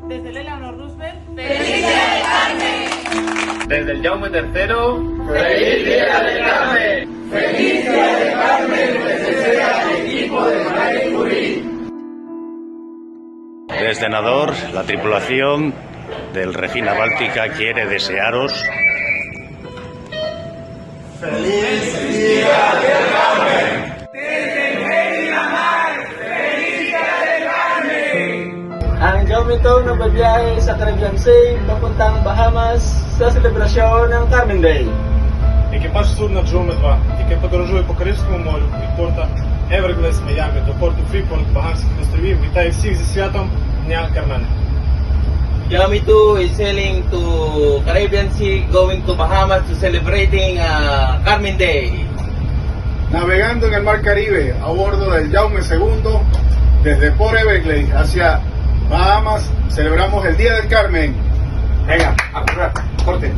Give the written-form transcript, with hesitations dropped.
Desde el Eleanor Roosevelt, ¡Feliz Día del Carmen! Desde el Jaume III, ¡Feliz Día del Carmen! ¡Feliz Día del Carmen! Les desea el equipo de Marie Curie. Desde Nador, la tripulación del Regina Báltica quiere desearos ¡Feliz Día del Carmen! Desde el Medinamar, ¡Feliz Día del Carmen! Ang Jaume II nagbabiyahe sa Caribbean Sea papuntang Bahamas sa selebrasyon ng Carmen Day. Екіпаж судна Джауме 2, яке подорожує по Карибському морю від порта Еверглейс, Майамі до порту Фріпорт, Багамських островів, вітає всіх зі святом Дня Кармена. Jaume II is sailing to Caribbean Sea, going to Bahamas to celebrating Carmen Day. Navegando en el Mar Caribe a bordo del Jaume II, desde Port Everglades hacia Bahamas, celebramos el Día del Carmen. Venga, a correr, corte.